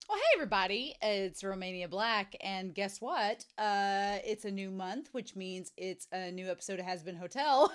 Well, hey everybody, it's Romania Black, and guess what? It's a new month, which means it's a new episode of Hazbin Hotel.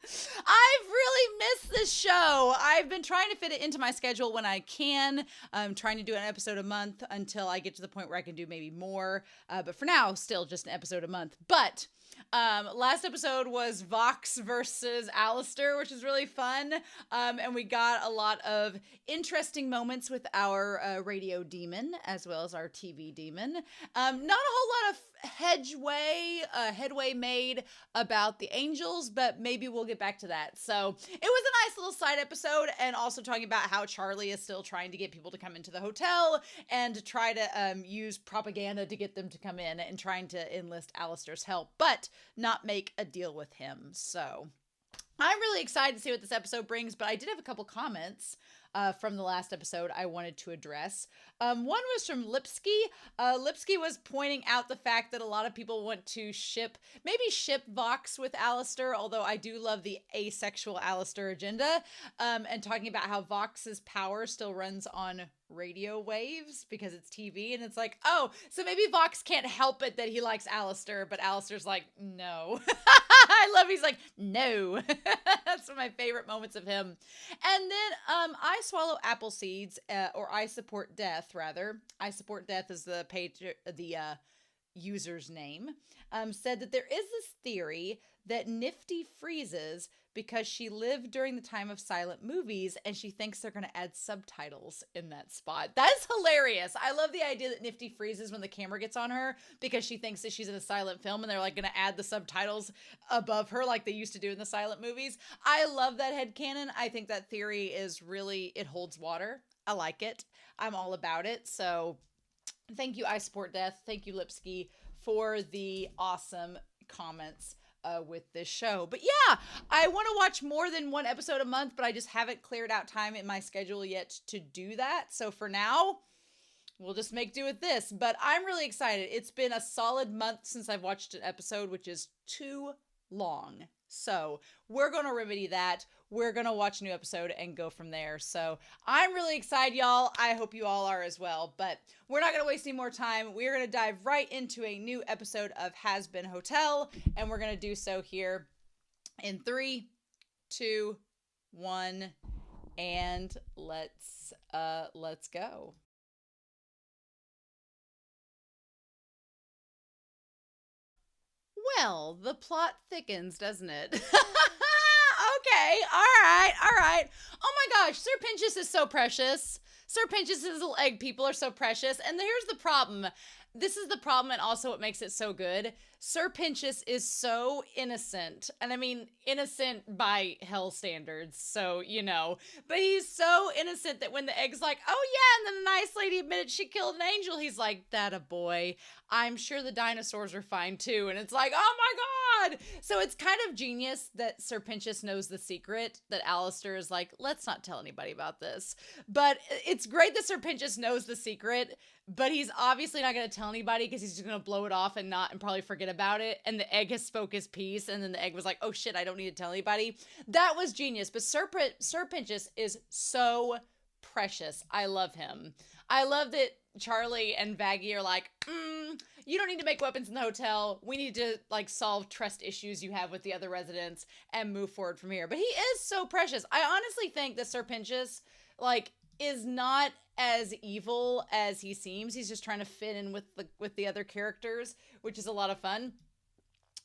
I've really missed this show. I've been trying to fit it into my schedule when I can. I'm trying to do an episode a month until I get to the point where I can do maybe more. But for now, still just an episode a month. But last episode was Vox versus Alastor, which is really fun. And we got a lot of interesting moments with our radio demon as well as our TV demon. Not a whole lot of headway made about the angels, but maybe we'll get back to that. So it was a nice little side episode, and also talking about how Charlie is still trying to get people to come into the hotel and to try to use propaganda to get them to come in, and trying to enlist Alastor's help, but not make a deal with him. So I'm really excited to see what this episode brings, but I did have a couple comments from the last episode I wanted to address. One was from Lipsky. Lipsky was pointing out the fact that a lot of people want to maybe ship Vox with Alastor, although I do love the asexual Alastor agenda, and talking about how Vox's power still runs on radio waves because it's TV, and it's like, oh, so maybe Vox can't help it that he likes Alastor, but Alastor's like, no. I love he's like, no. That's one of my favorite moments of him. And then I swallow apple seeds, or I support death, rather. I support death is the user's name. Said that there is this theory that Nifty freezes because she lived during the time of silent movies, and she thinks they're going to add subtitles in that spot. That is hilarious. I love the idea that Nifty freezes when the camera gets on her because she thinks that she's in a silent film, and they're like going to add the subtitles above her like they used to do in the silent movies. I love that headcanon. I think that theory is really, it holds water. I like it. I'm all about it. So thank you, I Support Death. Thank you, Lipsky, for the awesome comments with this show. But yeah, I want to watch more than one episode a month, but I just haven't cleared out time in my schedule yet to do that. So for now, we'll just make do with this. But I'm really excited. It's been a solid month since I've watched an episode, which is too long. So we're going to remedy that. We're going to watch a new episode and go from there. So I'm really excited, y'all. I hope you all are as well. But we're not going to waste any more time. We're going to dive right into a new episode of Hazbin Hotel. And we're going to do so here in 3, 2, 1. And let's go. Well, the plot thickens, doesn't it? Okay, all right. Oh my gosh, Sir Pentious is so precious. Sir Pentious' little egg people are so precious. And here's the problem. This is the problem, and also what makes it so good. Sir Pentious is so innocent. And I mean, innocent by hell standards, so, you know. But he's so innocent that when the egg's like, oh yeah, and then the nice lady admitted she killed an angel, he's like, that a boy. I'm sure the dinosaurs are fine too. And it's like, oh my God. So it's kind of genius that Sir Pentious knows the secret, that Alastor is like, let's not tell anybody about this. But it's great that Sir Pentious knows the secret, but he's obviously not going to tell anybody because he's just going to blow it off and probably forget about it. And the egg has spoke his piece, and then the egg was like, oh shit, I don't need to tell anybody. That was genius. But Sir Pentious is so precious. I love him. I love that Charlie and Vaggie are like, you don't need to make weapons in the hotel. We need to like solve trust issues you have with the other residents and move forward from here. But he is so precious. I honestly think that Sir Pentious like is not as evil as he seems. He's just trying to fit in with the other characters, which is a lot of fun.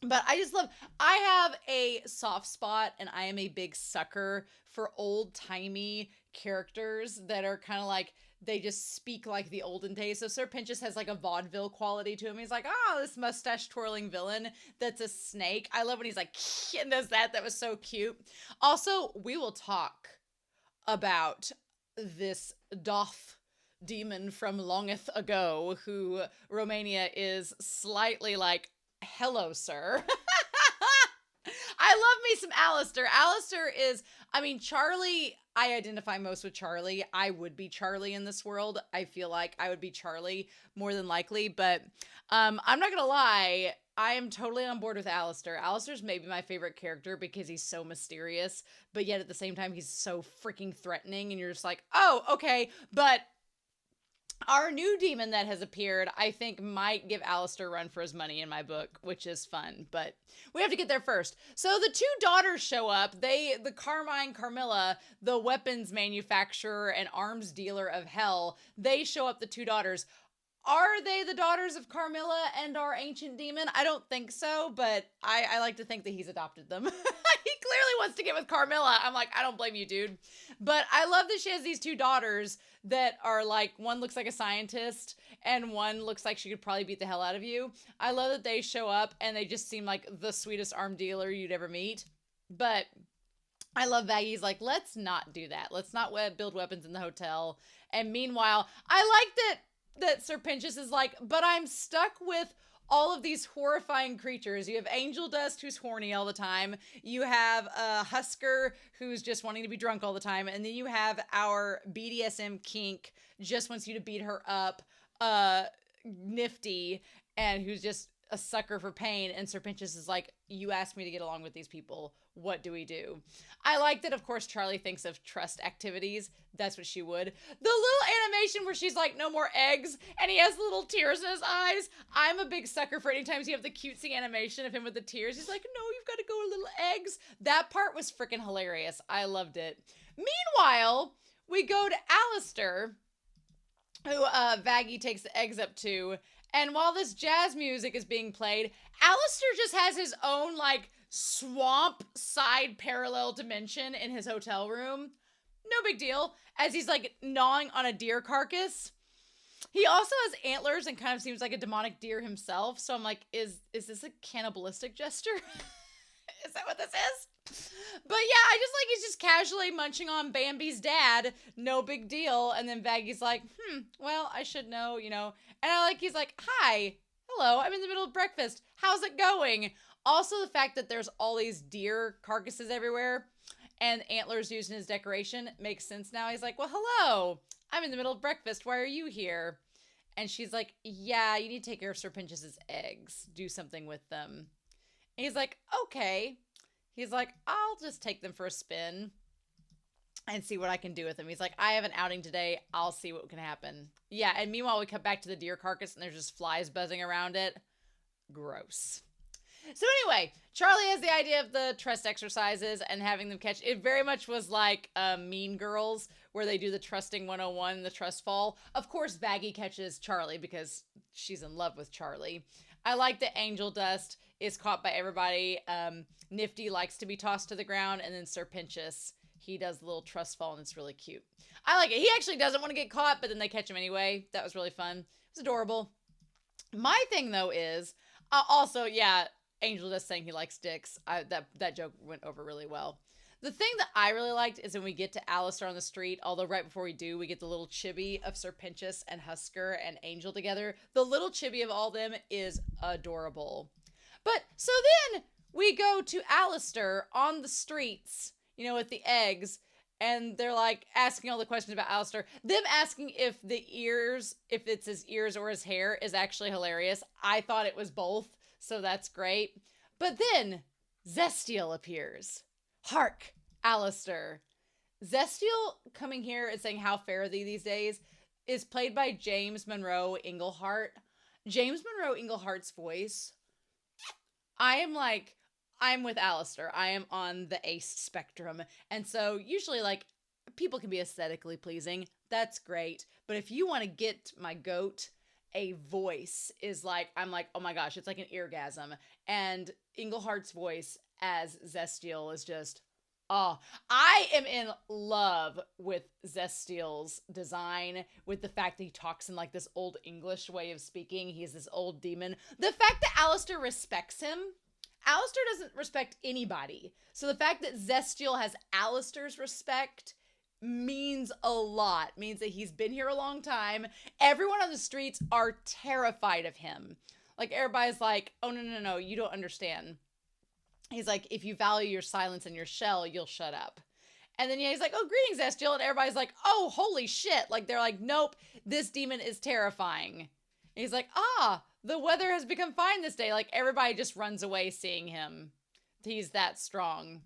But I have a soft spot, and I am a big sucker for old-timey characters that are kind of like, they just speak like the olden days. So Sir Pentious has like a vaudeville quality to him. He's like, oh, this mustache twirling villain that's a snake. I love when he's like, and does that. That was so cute. Also, we will talk about this doth demon from longeth ago who Romania is slightly like, hello, sir. I love me some Alastor. Alastor is, I mean, Charlie, I identify most with Charlie. I would be Charlie in this world. I feel like I would be Charlie more than likely, but I'm not gonna lie, I am totally on board with Alastor. Alastor's maybe my favorite character because he's so mysterious, but yet at the same time, he's so freaking threatening, and you're just like, oh, okay, but Our new demon that has appeared, I think, might give Alastor a run for his money in my book, which is fun, but we have to get there first. So the two daughters show up. The Carmine Carmilla, the weapons manufacturer and arms dealer of hell, they show up, the two daughters. Are they the daughters of Carmilla and our ancient demon? I don't think so, but I like to think that he's adopted them. He clearly wants to get with Carmilla. I'm like, I don't blame you, dude. But I love that she has these two daughters that are like, one looks like a scientist and one looks like she could probably beat the hell out of you. I love that they show up and they just seem like the sweetest arm dealer you'd ever meet. But I love Vaggie's like, let's not do that. Let's not build weapons in the hotel. And meanwhile, I like that Sir Pentious is like, but I'm stuck with all of these horrifying creatures. You have Angel Dust, who's horny all the time. You have Husker, who's just wanting to be drunk all the time. And then you have our BDSM kink, just wants you to beat her up, Nifty, and who's just a sucker for pain. And Sir Pentious is like, you asked me to get along with these people. What do we do? I like that, of course, Charlie thinks of trust activities. That's what she would. The little animation where she's like, no more eggs, and he has little tears in his eyes. I'm a big sucker for anytime you have the cutesy animation of him with the tears. He's like, no, you've got to go with little eggs. That part was freaking hilarious. I loved it. Meanwhile, we go to Alastor, who Vaggie takes the eggs up to, and while this jazz music is being played, Alastor just has his own, like, swamp side parallel dimension in his hotel room. No big deal. As he's like gnawing on a deer carcass. He also has antlers and kind of seems like a demonic deer himself. So I'm like, is this a cannibalistic gesture? Is that what this is? But yeah, I just like he's just casually munching on Bambi's dad. No big deal. And then Vaggie's like, well, I should know, you know. And I like, he's like, hi, hello, I'm in the middle of breakfast. How's it going? Also, the fact that there's all these deer carcasses everywhere and antlers used in his decoration makes sense now. He's like, well, hello. I'm in the middle of breakfast. Why are you here? And she's like, yeah, you need to take care of Sir Pentious' eggs. Do something with them. And he's like, okay. He's like, I'll just take them for a spin and see what I can do with them. He's like, I have an outing today. I'll see what can happen. Yeah, and meanwhile, we cut back to the deer carcass and there's just flies buzzing around it. Gross. So anyway, Charlie has the idea of the trust exercises and having them catch. It very much was like Mean Girls, where they do the trusting 101, the trust fall. Of course, Vaggie catches Charlie because she's in love with Charlie. I like that Angel Dust is caught by everybody. Nifty likes to be tossed to the ground. And then Sir Pentious, he does the little trust fall and it's really cute. I like it. He actually doesn't want to get caught, but then they catch him anyway. That was really fun. It was adorable. My thing, though, is also, yeah, Angel Dust saying he likes dicks. That joke went over really well. The thing that I really liked is when we get to Alastor on the street, although right before we do, we get the little chibi of Sir Pentious and Husker and Angel together. The little chibi of all them is adorable. But so then we go to Alastor on the streets, you know, with the eggs, and they're like asking all the questions about Alastor. Them asking if the ears, if it's his ears or his hair, is actually hilarious. I thought it was both. So that's great. But then Zestial appears. Hark, Alastor. Zestial coming here and saying how fair are thee these days is played by James Monroe Inglehart. James Monroe Inglehart's voice. I'm with Alastor. I am on the ace spectrum. And so usually like people can be aesthetically pleasing. That's great. But if you want to get my goat, a voice is like, I'm like, oh my gosh, it's like an eargasm. And Inglehart's voice as Zestial is just, oh, I am in love with Zestial's design, with the fact that he talks in like this old English way of speaking. He's this old demon. The fact that Alastor respects him. Alastor doesn't respect anybody. So the fact that Zestial has Alastor's respect means a lot. Means that he's been here a long time. Everyone on the streets are terrified of him. Like everybody's like, oh no, you don't understand. He's like, if you value your silence and your shell, you'll shut up. And then yeah, he's like, oh, greetings, Zestial. And everybody's like, oh, holy shit. Like they're like, nope, this demon is terrifying. And he's like, the weather has become fine this day. Like everybody just runs away seeing him. He's that strong.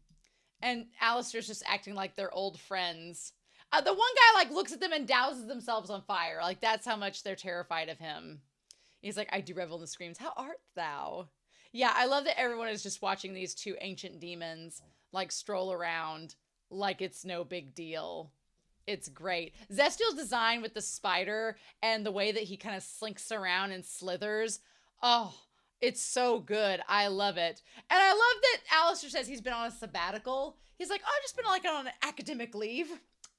And Alastor's just acting like they're old friends. The one guy like looks at them and douses themselves on fire. Like that's how much they're terrified of him. He's like, I do revel in the screams. How art thou? Yeah, I love that everyone is just watching these two ancient demons like stroll around like it's no big deal. It's great. Zestial's design with the spider and the way that he kind of slinks around and slithers. Oh, it's so good. I love it. And I love that Alastor says he's been on a sabbatical. He's like, oh, I've just been like on an academic leave.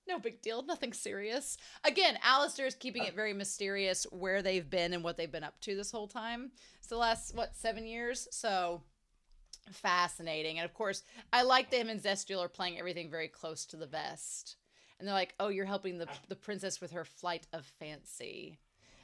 No big deal. Nothing serious. Again, Alastor is keeping it very mysterious where they've been and what they've been up to this whole time. It's the last, 7 years? So fascinating. And of course, I like that him and Zestial are playing everything very close to the vest. And they're like, oh, you're helping the princess with her flight of fancy.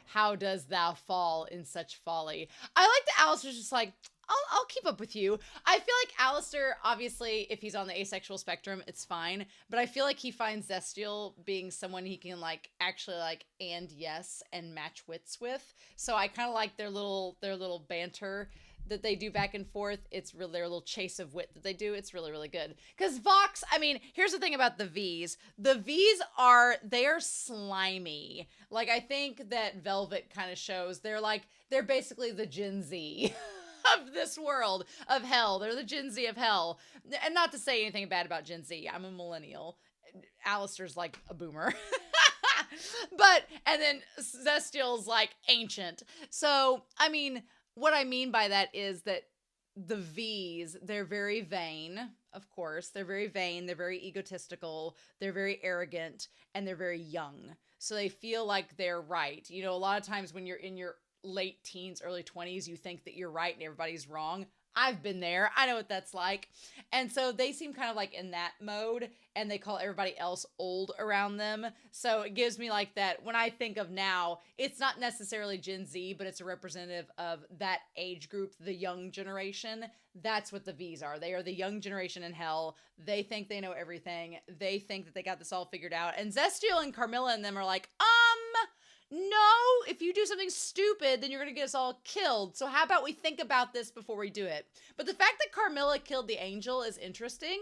How does thou fall in such folly? I like that Alastor's just like, I'll keep up with you. I feel like Alastor, obviously, if he's on the asexual spectrum, it's fine. But I feel like he finds Zestial being someone he can like actually like and yes and match wits with. So I kind of like their little banter that they do back and forth. It's really their little chase of wit that they do. It's really, really good. Because Vox, I mean, here's the thing about the V's. The V's they're slimy. Like, I think that Velvet kind of shows they're basically the Gen Z of this world of hell. They're the Gen Z of hell. And not to say anything bad about Gen Z. I'm a millennial. Alastor's like a boomer. And then Zestial's like ancient. So, I mean, what I mean by that is that the V's, they're very vain, of course. They're very vain. They're very egotistical. They're very arrogant. And they're very young. So they feel like they're right. You know, a lot of times when you're in your late teens, early 20s, you think that you're right and everybody's wrong. I've been there. I know what that's like. And so they seem kind of like in that mode, and they call everybody else old around them. So it gives me like that. When I think of now, it's not necessarily Gen Z, but it's a representative of that age group, the young generation. That's what the V's are. They are the young generation in hell. They think they know everything. They think that they got this all figured out. And Zestial and Carmilla and them are like, no, if you do something stupid, then you're going to get us all killed. So how about we think about this before we do it? But the fact that Carmilla killed the angel is interesting.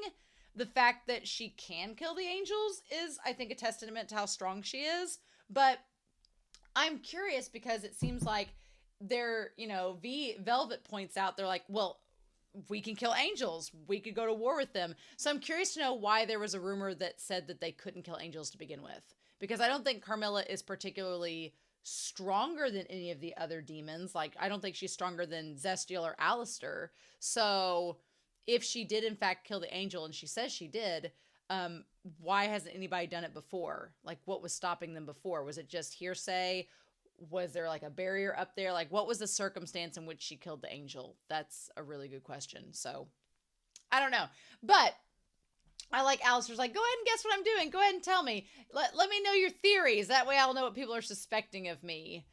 The fact that she can kill the angels is, I think, a testament to how strong she is. But I'm curious because it seems like Velvet points out, they're like, well, we can kill angels. We could go to war with them. So I'm curious to know why there was a rumor that said that they couldn't kill angels to begin with. Because I don't think Carmilla is particularly stronger than any of the other demons. Like, I don't think she's stronger than Zestial or Alastor. So if she did, in fact, kill the angel, and she says she did, why hasn't anybody done it before? Like, what was stopping them before? Was it just hearsay? Was there, like, a barrier up there? Like, what was the circumstance in which she killed the angel? That's a really good question. So, I don't know. But I like Alastor's like, go ahead and guess what I'm doing. Go ahead and tell me. Let me know your theories. That way I'll know what people are suspecting of me.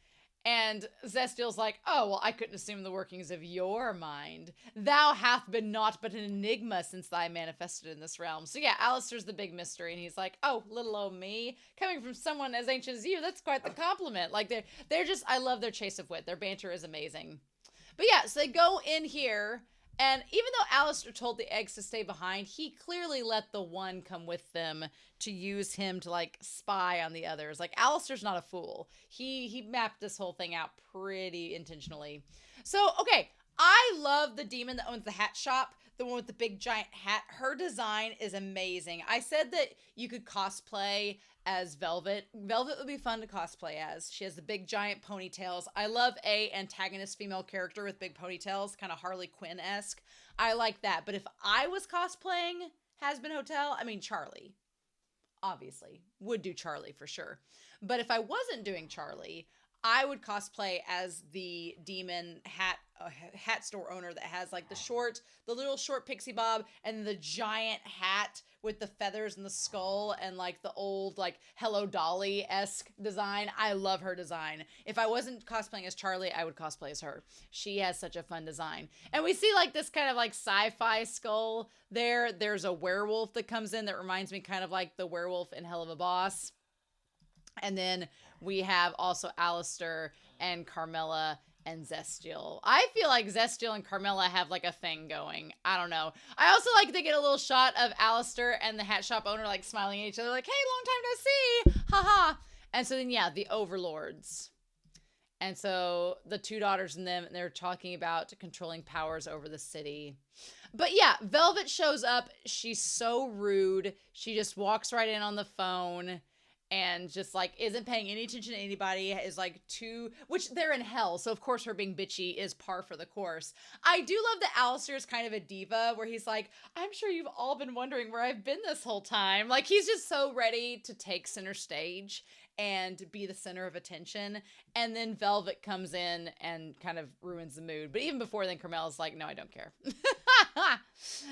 And Zestial's like, oh, well, I couldn't assume the workings of your mind. Thou hath been naught but an enigma since thy manifested in this realm. So yeah, Alastor's the big mystery. And he's like, oh, little old me. Coming from someone as ancient as you, that's quite the compliment. Like, they're just, I love their chase of wit. Their banter is amazing. But yeah, so they go in here. And even though Alastor told the eggs to stay behind, he clearly let the one come with them to use him to, like, spy on the others. Like, Alastor's not a fool. He mapped this whole thing out pretty intentionally. So, okay, I love the demon that owns the hat shop, the one with the big giant hat. Her design is amazing. I said that you could cosplay as Velvet. Velvet would be fun to cosplay as. She has the big giant ponytails. I love a antagonist female character with big ponytails, kind of Harley Quinn-esque. I like that. But if I was cosplaying Hazbin Hotel, I mean Charlie, obviously, would do Charlie for sure. But if I wasn't doing Charlie, I would cosplay as the demon hat store owner that has like the little short pixie bob and the giant hat with the feathers and the skull and like the old like Hello Dolly-esque design. I love her design. If I wasn't cosplaying as Charlie, I would cosplay as her. She has such a fun design. And we see like this kind of like sci-fi skull there. There's a werewolf that comes in that reminds me kind of like the werewolf in Hell of a Boss. And then we have also Alastor and Carmilla and Zestial. I feel like Zestial and Carmilla have like a thing going. I don't know. I also like they get a little shot of Alastor and the hat shop owner like smiling at each other like, hey, long time no see. Haha. And so then, yeah, the overlords. And so the two daughters and them, they're talking about controlling powers over the city. But yeah, Velvet shows up. She's so rude. She just walks right in on the phone and just like isn't paying any attention to anybody, is like which they're in hell, so of course her being bitchy is par for the course. I do love that Alastor is kind of a diva, where he's like, I'm sure you've all been wondering where I've been this whole time. Like, he's just so ready to take center stage and be the center of attention. And then Velvet comes in and kind of ruins the mood. But even before then, Carmella's like, no, I don't care.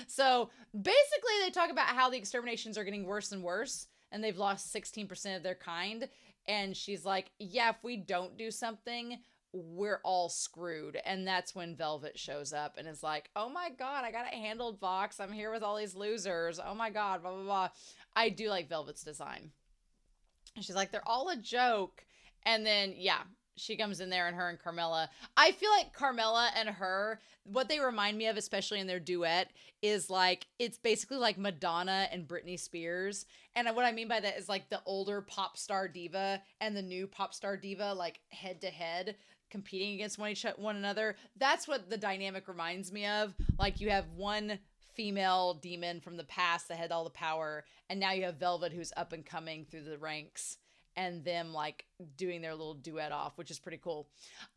So basically they talk about how the exterminations are getting worse and worse, and they've lost 16% of their kind. And she's like, yeah, if we don't do something, we're all screwed. And that's when Velvet shows up and is like, oh my God, I got it handled, Vox. I'm here with all these losers. Oh my God, blah, blah, blah. I do like Velvet's design. And she's like, they're all a joke. And then, yeah, she comes in there, and her and Carmilla. I feel like Carmilla and her, what they remind me of, especially in their duet, is like, it's basically like Madonna and Britney Spears. And what I mean by that is like the older pop star diva and the new pop star diva, like head to head, competing against one another. That's what the dynamic reminds me of. Like, you have one female demon from the past that had all the power, and now you have Velvet, who's up and coming through the ranks, and them like doing their little duet off, which is pretty cool.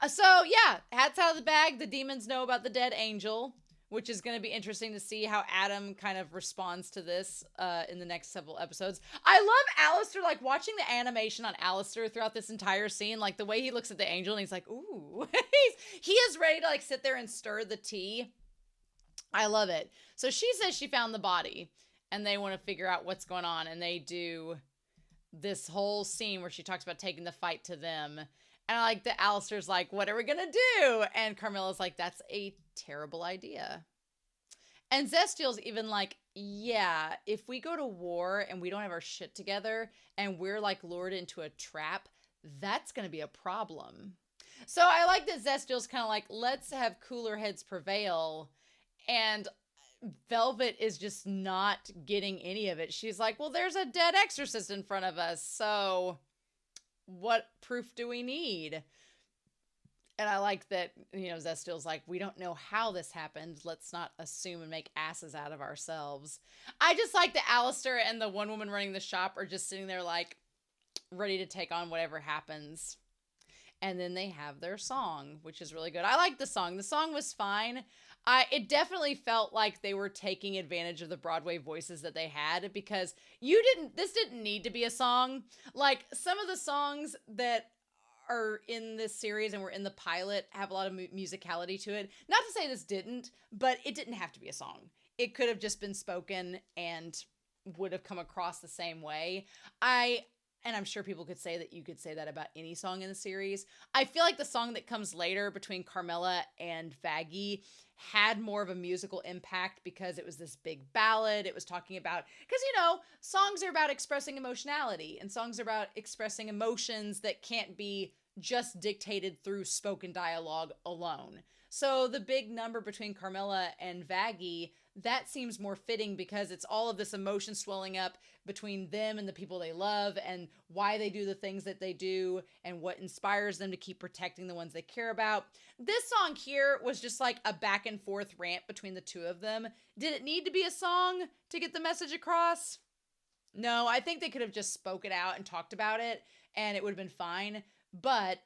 So yeah, hats out of the bag. The demons know about the dead angel, which is going to be interesting to see how Adam kind of responds to this in the next several episodes. I love Alastor, like watching the animation on Alastor throughout this entire scene, like the way he looks at the angel and he's like, ooh, he is ready to like sit there and stir the tea. I love it. So she says she found the body, and they want to figure out what's going on, and they do this whole scene where she talks about taking the fight to them. And I like that Alastor's like, what are we gonna do? And Carmilla's like, that's a terrible idea. And Zestial's even like, yeah, if we go to war and we don't have our shit together and we're like lured into a trap, that's gonna be a problem. So I like that Zestial's kind of like, let's have cooler heads prevail. And Velvet is just not getting any of it. She's like, well, there's a dead exorcist in front of us, so what proof do we need? And I like that, you know, Zestial's like, we don't know how this happened. Let's not assume and make asses out of ourselves. I just like that Alastor and the one woman running the shop are just sitting there like ready to take on whatever happens. And then they have their song, which is really good. I like the song. The song was fine. It definitely felt like they were taking advantage of the Broadway voices that they had, because this didn't need to be a song. Like, some of the songs that are in this series and were in the pilot have a lot of musicality to it. Not to say this didn't, but it didn't have to be a song. It could have just been spoken and would have come across the same way. And I'm sure people could say that you could say that about any song in the series. I feel like the song that comes later between Carmilla and Vaggie had more of a musical impact because it was this big ballad. It was talking about, because, you know, songs are about expressing emotionality, and songs are about expressing emotions that can't be just dictated through spoken dialogue alone. So the big number between Carmilla and Vaggie, that seems more fitting because it's all of this emotion swelling up between them and the people they love, and why they do the things that they do, and what inspires them to keep protecting the ones they care about. This song here was just like a back and forth rant between the two of them. Did it need to be a song to get the message across? No, I think they could have just spoke it out and talked about it, and it would have been fine. But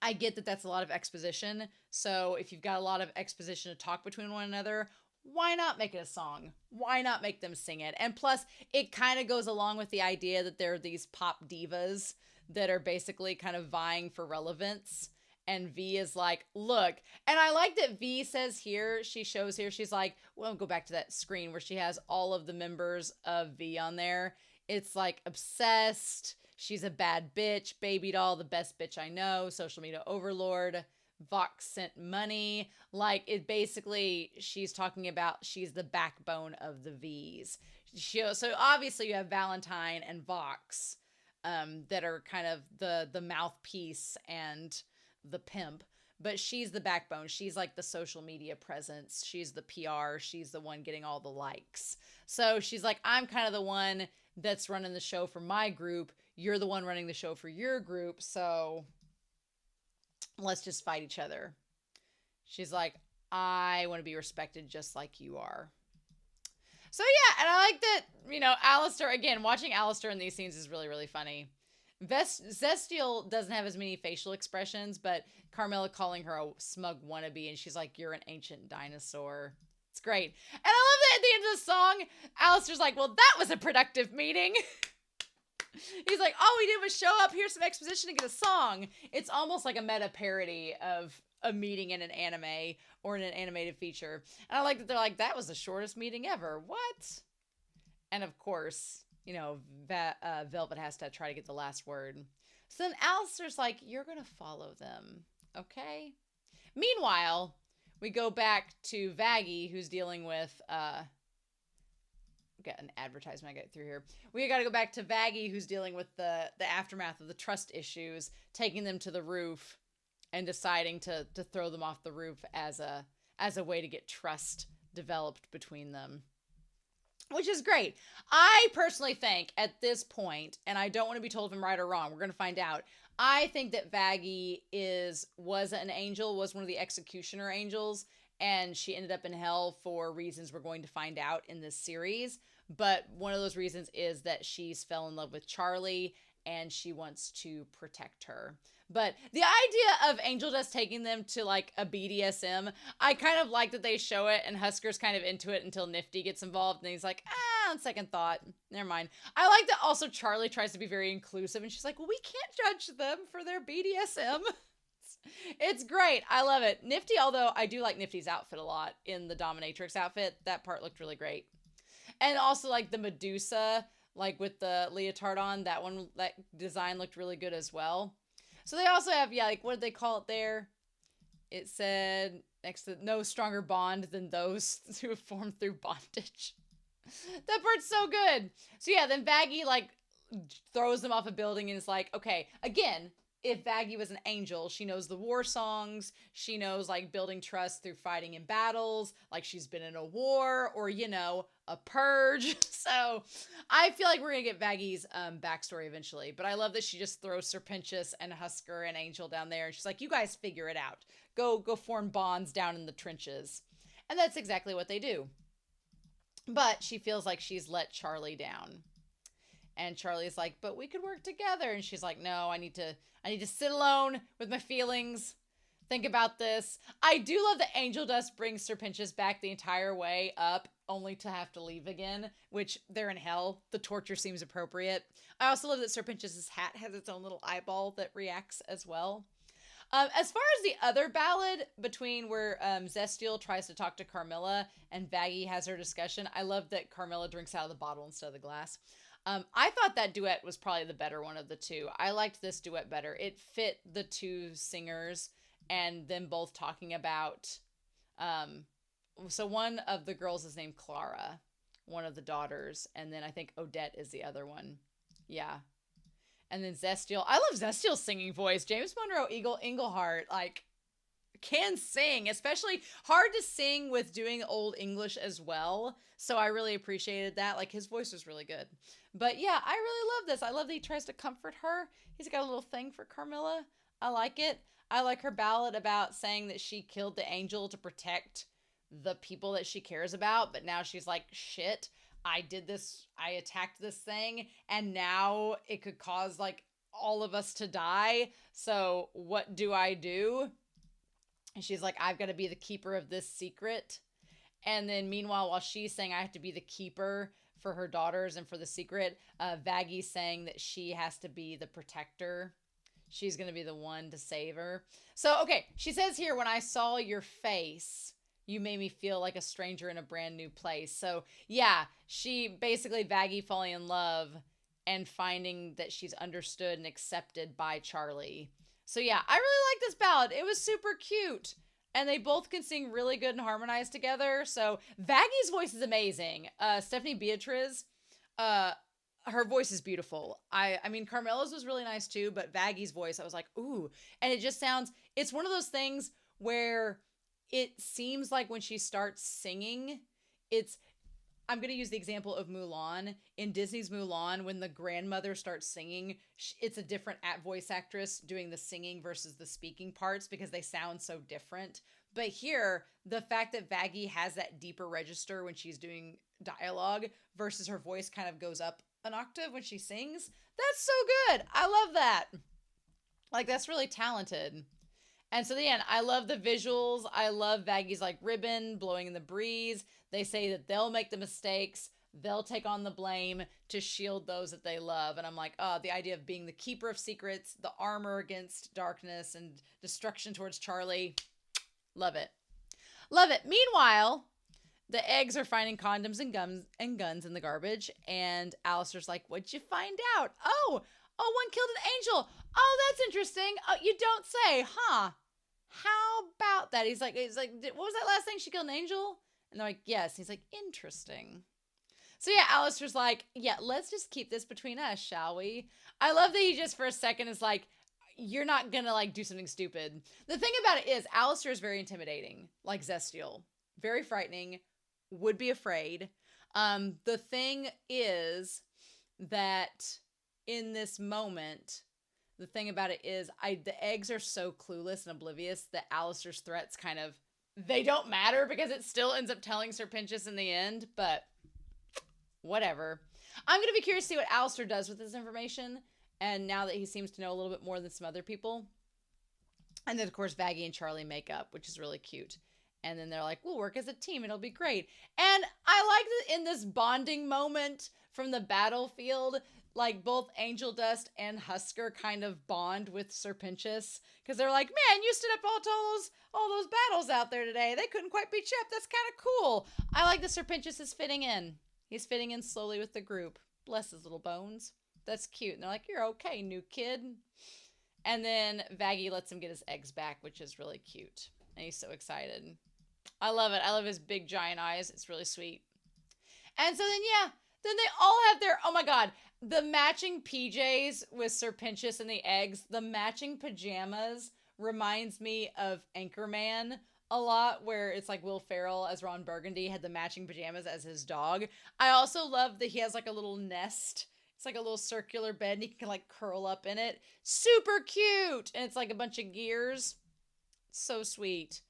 I get that that's a lot of exposition. So if you've got a lot of exposition to talk between one another, why not make it a song? Why not make them sing it? And plus, it kind of goes along with the idea that there are these pop divas that are basically kind of vying for relevance. And V is like, look. And I like that V says here, she shows here, she's like, well, go back to that screen where she has all of the members of V on there. It's like obsessed. She's a bad bitch. Baby doll, the best bitch I know. Social media overlord. Vox sent money. Like, it basically, she's talking about she's the backbone of the V's. So obviously you have Valentine and Vox that are kind of the mouthpiece and the pimp. but she's the backbone. She's like the social media presence. She's the PR. She's the one getting all the likes. So she's like, I'm kind of the one that's running the show for my group. You're the one running the show for your group. So let's just fight each other. She's like, I want to be respected just like you are. So yeah, and I like that, you know, Alastor, again, watching Alastor in these scenes is really, really funny. Zestial doesn't have as many facial expressions, but Carmilla calling her a smug wannabe, and she's like, you're an ancient dinosaur. It's great. And I love that at the end of the song, Alastor's like, well, that was a productive meeting. He's like, all we did was show up, here's some exposition, to get a song. It's almost like a meta parody of a meeting in an anime or in an animated feature. And I like that they're like, that was the shortest meeting ever. What? And of course, you know, Velvet has to try to get the last word. So then Alastor's like, you're going to follow them. Okay. Meanwhile, we go back to Vaggie, who's dealing with, get an advertisement I get through here. We got to go back to Vaggie, who's dealing with the aftermath of the trust issues, taking them to the roof and deciding to throw them off the roof as a way to get trust developed between them, which is great. I personally think at this point, and I don't want to be told if I'm right or wrong, we're going to find out. I think that Vaggie was an angel, was one of the executioner angels, and she ended up in hell for reasons we're going to find out in this series. But one of those reasons is that she's fell in love with Charlie and she wants to protect her. But the idea of Angel Dust taking them to like a BDSM, I kind of like that they show it, and Husker's kind of into it until Nifty gets involved and he's like, on second thought, never mind. I like that also Charlie tries to be very inclusive and she's like, well, we can't judge them for their BDSM. It's great. I love it. Nifty, although I do like Nifty's outfit a lot in the Dominatrix outfit. That part looked really great. And also like the Medusa, like with the leotard on, that design looked really good as well. So they also have, yeah, like, what did they call it there? It said next to no stronger bond than those who have formed through bondage. That part's so good. So yeah, then Vaggie like throws them off a building and is like, okay, again, if Vaggie was an angel, she knows the war songs. She knows like building trust through fighting in battles, like she's been in a war or, you know, a purge. So I feel like we're going to get Vaggie's backstory eventually. But I love that she just throws Sir Pentious and Husker and Angel down there. And she's like, you guys figure it out. Go form bonds down in the trenches. And that's exactly what they do. But she feels like she's let Charlie down. And Charlie's like, but we could work together. And she's like, no, I need to sit alone with my feelings, think about this. I do love that Angel Dust brings Sir Pentious back the entire way up, only to have to leave again, which they're in hell. The torture seems appropriate. I also love that Sir Pentious' hat has its own little eyeball that reacts as well. As far as the other ballad between where Zestial tries to talk to Carmilla and Vaggie has her discussion, I love that Carmilla drinks out of the bottle instead of the glass. I thought that duet was probably the better one of the two. I liked this duet better. It fit the two singers and them both talking about, so one of the girls is named Clara, one of the daughters, and then I think Odette is the other one. Yeah. And then Zestial. I love Zestial's singing voice. James Monroe Englehart, like, can sing, especially hard to sing with doing old English as well. So I really appreciated that. Like, his voice was really good. But yeah, I really love this. I love that he tries to comfort her. He's got a little thing for Carmilla. I like it. I like her ballad about saying that she killed the angel to protect the people that she cares about. But now she's like, shit, I did this. I attacked this thing. And now it could cause like all of us to die. So what do I do? And she's like, I've got to be the keeper of this secret. And then meanwhile, while she's saying I have to be the keeper for her daughters and for the secret, Vaggie's saying that she has to be the protector. She's going to be the one to save her. So, okay, she says here, when I saw your face, you made me feel like a stranger in a brand new place. So, yeah, she basically, Vaggie falling in love and finding that she's understood and accepted by Charlie. So, yeah, I really like this ballad. It was super cute. And they both can sing really good and harmonize together. So Vaggie's voice is amazing. Stephanie Beatriz, her voice is beautiful. I mean, Carmela's was really nice too, but Vaggie's voice, I was like, ooh. And it just sounds, it's one of those things where it seems like when she starts singing, it's, I'm going to use the example of Mulan. In Disney's Mulan, when the grandmother starts singing, it's a different voice actress doing the singing versus the speaking parts because they sound so different. But here, the fact that Vaggie has that deeper register when she's doing dialogue versus her voice kind of goes up an octave when she sings, that's so good. I love that. Like, that's really talented. And so, the end, I love the visuals. I love Vaggie's, like, ribbon blowing in the breeze. They say that they'll make the mistakes. They'll take on the blame to shield those that they love. And I'm like, oh, the idea of being the keeper of secrets, the armor against darkness and destruction towards Charlie. Love it. Love it. Meanwhile, the eggs are finding condoms and guns in the garbage. And Alastor's like, what'd you find out? Oh, one killed an angel. Oh, that's interesting. Oh, you don't say, huh? How about that? He's like, what was that last thing? She killed an angel? And they're like, yes. He's like, interesting. So yeah, Alastor's like, yeah, let's just keep this between us, shall we? I love that he just for a second is like, you're not gonna like do something stupid. The thing about it is Alastor is very intimidating, like Zestial. Very frightening, would be afraid. The thing is that in this moment, the thing about it is the eggs are so clueless and oblivious that Alastor's threats kind of, they don't matter because it still ends up telling Sir Pentious in the end, but whatever. I'm going to be curious to see what Alastor does with this information. And now that he seems to know a little bit more than some other people. And then, of course, Vaggie and Charlie make up, which is really cute. And then they're like, we'll work as a team. It'll be great. And I like that in this bonding moment from the battlefield, like both Angel Dust and Husker kind of bond with Sir Pentious. Because they're like, man, you stood up all those battles out there today. They couldn't quite beat you up. That's kind of cool. I like that Sir Pentious is fitting in. He's fitting in slowly with the group. Bless his little bones. That's cute. And they're like, you're okay, new kid. And then Vaggie lets him get his eggs back, which is really cute. And he's so excited. I love it. I love his big giant eyes. It's really sweet. And so then, yeah, then they all have their, oh my God, the matching PJs with Sir Pentious and the eggs, the matching pajamas reminds me of Anchorman a lot, where it's like Will Ferrell as Ron Burgundy had the matching pajamas as his dog. I also love that he has like a little nest. It's like a little circular bed and he can like curl up in it. Super cute. And it's like a bunch of gears. So sweet.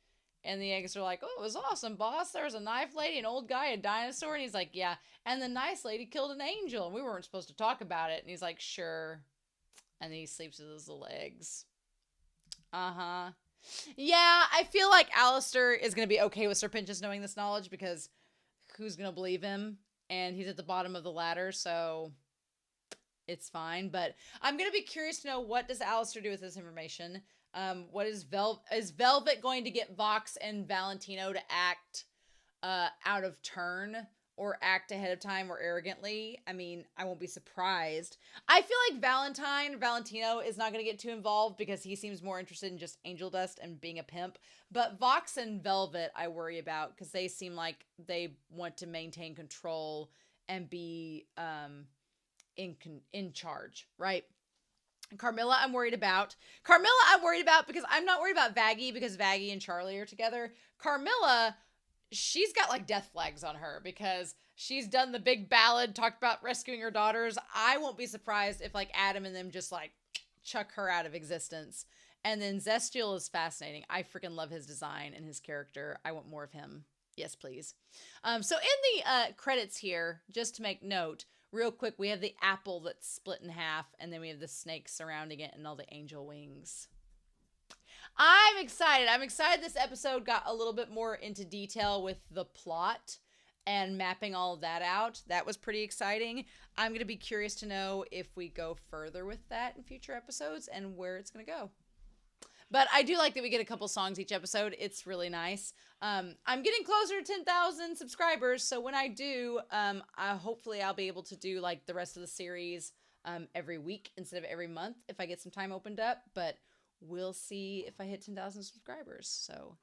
And the eggs are like, oh, it was awesome, boss. There was a knife lady, an old guy, a dinosaur. And he's like, yeah. And the nice lady killed an angel. And we weren't supposed to talk about it. And he's like, sure. And then he sleeps with his little eggs. Uh-huh. Yeah, I feel like Alastor is going to be okay with Sir Pentious knowing this knowledge because who's going to believe him? And he's at the bottom of the ladder, so it's fine. But I'm going to be curious to know, what does Alastor do with this information? What is Velvet going to get Vox and Valentino to act out of turn or act ahead of time or arrogantly? I mean, I won't be surprised. I feel like Valentino is not going to get too involved because he seems more interested in just Angel Dust and being a pimp. But Vox and Velvet I worry about because they seem like they want to maintain control and be in charge, right? Carmilla I'm worried about because I'm not worried about Vaggie because Vaggie and Charlie are together. Carmilla, she's got like death flags on her because she's done the big ballad, talked about rescuing her daughters. I won't be surprised if like Adam and them just like chuck her out of existence. And then Zestial is fascinating. I freaking love his design and his character. I want more of him. Yes, please. So in the credits here, just to make note, real quick, we have the apple that's split in half, and then we have the snake surrounding it and all the angel wings. I'm excited. I'm excited this episode got a little bit more into detail with the plot and mapping all of that out. That was pretty exciting. I'm going to be curious to know if we go further with that in future episodes and where it's going to go. But I do like that we get a couple songs each episode. It's really nice. I'm getting closer to 10,000 subscribers, so when I do, hopefully I'll be able to do like the rest of the series every week instead of every month if I get some time opened up. But we'll see if I hit 10,000 subscribers. So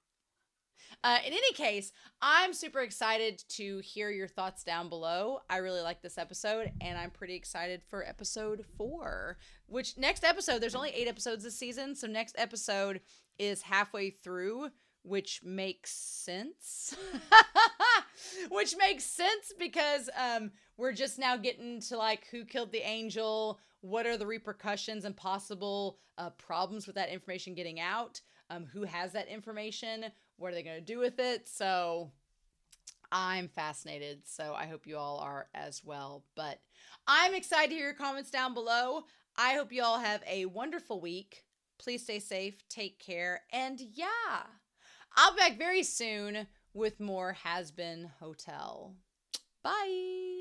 In any case, I'm super excited to hear your thoughts down below. I really like this episode, and I'm pretty excited for episode 4. Which next episode, there's only 8 episodes this season, so next episode is halfway through, which makes sense. Which makes sense because we're just now getting to like who killed the angel, what are the repercussions and possible problems with that information getting out, who has that information, what are they going to do with it. So I'm fascinated. So I hope you all are as well. But I'm excited to hear your comments down below. I hope you all have a wonderful week. Please stay safe, take care, and yeah, I'll be back very soon with more Hazbin Hotel. Bye.